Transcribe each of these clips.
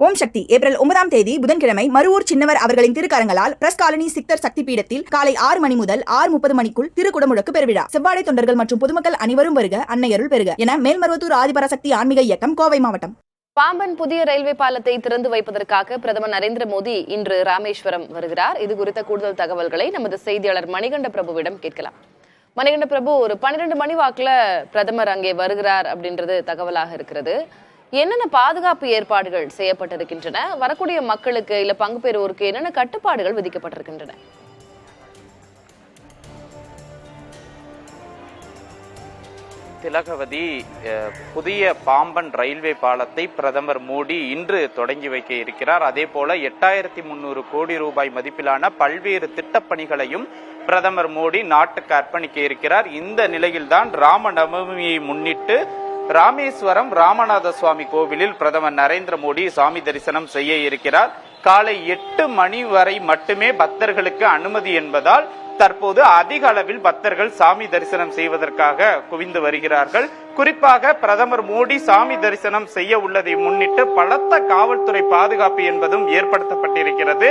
ஓம் சக்தி. April 9ஆம் தேதி புதன்கிழமை மருவூர் சின்னவர் அவர்களின் திருக்கரங்களால் பிரஸ் காலனி சித்தர் சக்தி பீடத்தில் காலை 6 மணி முதல் 6:30 மணிக்குள் திருக்குடமுழக்கு பெருவிழா. செவ்வாடை தொண்டர்கள் மற்றும் பொதுமக்கள் அனைவரும் வருக, அன்னையருள் பெருக என மேல்மருவத்தூர் ஆதிபராசக்தி ஆன்மீக இயக்கம், கோவை மாவட்டம். பாம்பன் புதிய ரயில்வே பாலத்தை திறந்து வைப்பதற்காக பிரதமர் நரேந்திர மோடி இன்று ராமேஸ்வரம் வருகிறார். இது குறித்த கூடுதல் தகவல்களை நமது செய்தியாளர் மணிகண்ட பிரபுவிடம் கேட்கலாம். மணிகண்ட பிரபு, ஒரு 12 மணி வாக்குல பிரதமர் அங்கே வருகிறார் அப்படின்றது தகவலாக இருக்கிறது. என்னென்ன பாதுகாப்பு ஏற்பாடுகள் செய்யப்பட்டிருக்கின்றன? வரக்கூடிய மக்களுக்கு இல்ல பங்கு பெறுவோருக்கு என்னென்ன கட்டுப்பாடுகள் விதிக்கப்பட்டிருக்கின்றன? திலகவதி, புதிய பாம்பன் ரயில்வே பாலத்தை பிரதமர் மோடி இன்று தொடங்கி வைக்க இருக்கிறார். அதே போல 8300 கோடி ரூபாய் மதிப்பிலான பல்வேறு திட்டப்பணிகளையும் பிரதமர் மோடி நாட்டுக்கு அர்ப்பணிக்க இருக்கிறார். இந்த நிலையில்தான் ராமநவமியை முன்னிட்டு ராமேஸ்வரம் ராமநாத சுவாமி கோவிலில் பிரதமர் நரேந்திர மோடி சாமி தரிசனம் செய்ய இருக்கிறார். காலை 8 மணி வரை மட்டுமே பக்தர்களுக்கு அனுமதி என்பதால் தற்போது அதிக அளவில் பக்தர்கள் சாமி தரிசனம் செய்வதற்காக குவிந்து வருகிறார்கள். குறிப்பாக பிரதமர் மோடி சாமி தரிசனம் செய்ய உள்ளதை முன்னிட்டு பலத்த காவல்துறை பாதுகாப்பு என்பதும் ஏற்படுத்தப்பட்டிருக்கிறது.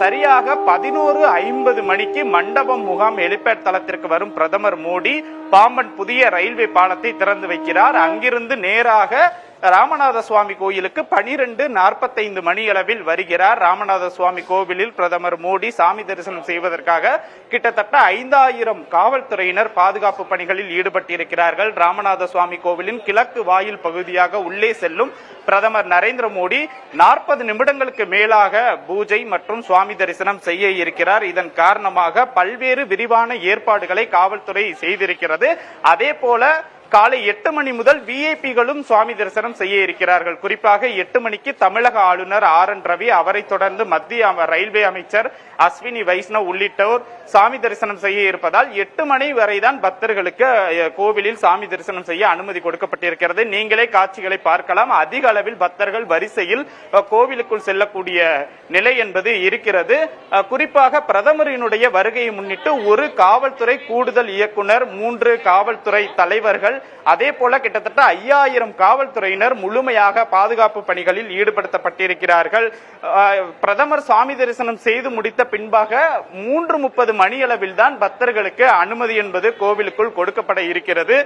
சரியாக 11:50 மணிக்கு மண்டபம் முகாம் ஹெலிபேட் தளத்திற்கு வரும் பிரதமர் மோடி பாம்பன் புதிய ரயில்வே பாலத்தை திறந்து வைக்கிறார். அங்கிருந்து நேராக ராமநாத சுவாமி கோயிலுக்கு 12:45 மணியளவில் வருகிறார். ராமநாத சுவாமி கோவிலில் பிரதமர் மோடி சாமி தரிசனம் செய்வதற்காக கிட்டத்தட்ட 5000 காவல்துறையினர் பாதுகாப்பு பணிகளில் ஈடுபட்டிருக்கிறார்கள். ராமநாத சுவாமி கோவிலின் கிழக்கு வாயில் பகுதியாக உள்ளே செல்லும் பிரதமர் நரேந்திர மோடி 40 நிமிடங்களுக்கு மேலாக பூஜை மற்றும் சுவாமி தரிசனம் செய்ய இருக்கிறார். இதன் காரணமாக பல்வேறு விரிவான ஏற்பாடுகளை காவல்துறை செய்திருக்கிறது. அதே போல காலை 8 மணி முதல் விஐபிகளும் சுவாமி தரிசனம் செய்ய இருக்கிறார்கள். குறிப்பாக 8 மணிக்கு தமிழக ஆளுநர் RN ரவி, அவரை தொடர்ந்து மத்திய ரயில்வே அமைச்சர் அஸ்வினி வைஷ்ணவ் உள்ளிட்டோர் சாமி தரிசனம் செய்ய இருப்பதால் 8 மணி வரைதான் பக்தர்களுக்கு கோவிலில் சாமி தரிசனம் செய்ய அனுமதி கொடுக்கப்பட்டிருக்கிறது. நீங்களே காட்சிகளை பார்க்கலாம். அதிக அளவில் பக்தர்கள் வரிசையில் கோவிலுக்குள் செல்லக்கூடிய நிலை என்பது இருக்கிறது. குறிப்பாக பிரதமரினுடைய வருகையை முன்னிட்டு ஒரு காவல்துறை கூடுதல் இயக்குனர், 3 காவல்துறை தலைவர்கள், அதே போல கிட்டத்தட்ட 5000 காவல்துறையினர் முழுமையாக பாதுகாப்பு பணிகளில் ஈடுபடுத்தப்பட்டிருக்கிறார்கள். பிரதமர் சாமி தரிசனம் செய்து முடித்த பின்பாக 3:30 மணியளவில் தான் பக்தர்களுக்கு அனுமதி என்பது கோவிலுக்குள் கொடுக்கப்பட இருக்கிறது.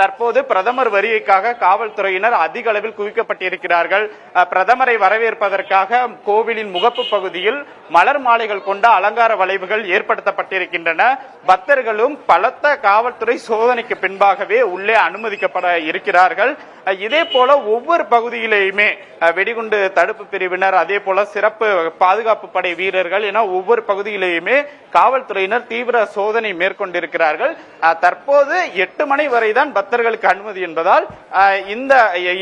தற்போது பிரதமர் வருகைக்காக காவல்துறையினர் அதிக அளவில் குவிக்கப்பட்டிருக்கிறார்கள். பிரதமரை வரவேற்பதற்காக கோவிலின் முகப்பு பகுதியில் மலர் மாலைகள் கொண்ட அலங்கார வளைவுகள் ஏற்படுத்தப்பட்டிருக்கின்றன. பக்தர்களும் பலத்த காவல்துறை சோதனைக்கு பின்பாகவே உள்ளே அனுமதிக்கப்பட இருக்கிறார்கள். இதே போல ஒவ்வொரு பகுதியிலேயுமே வெடிகுண்டு தடுப்பு பிரிவினர், அதே போல சிறப்பு பாதுகாப்பு படை வீரர்கள் என ஒவ்வொரு பகுதியிலேயுமே காவல்துறையினர் தீவிர சோதனை மேற்கொண்டிருக்கிறார்கள். தற்போது 8 மணி வரைதான் பக்தர்களுக்கு அனுமதி என்பதால்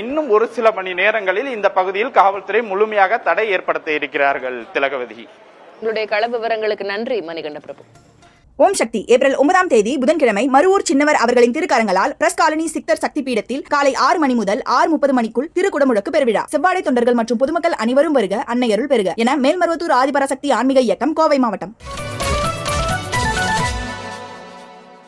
இன்னும் ஒரு சில மணி நேரங்களில் இந்த பகுதியில் காவல்துறை முழுமையாக தடை ஏற்படுத்த இருக்கிறார்கள். திலகவதி, உங்களுடைய கள விவரங்களுக்கு நன்றி மணிகண்ட பிரபு. ஓம் சக்தி. ஏப்ரல் 9ஆம் தேதி புதன்கிழமை மருவூர் சின்னவர் அவர்களின் திருக்கரங்களால் பிரஸ் காலனி சித்தர் சக்தி பீடத்தில் காலை 6 மணி முதல் 6:30 மணிக்குள் திருக்குடமுழக்கு பெருவிழா. செவ்வாடை தொண்டர்கள் மற்றும் பொதுமக்கள் அனைவரும் வருக, அன்னையருள் பெருக என மேல்மருவத்தூர் ஆதிபராசக்தி ஆன்மீக இயக்கம், கோவை மாவட்டம்.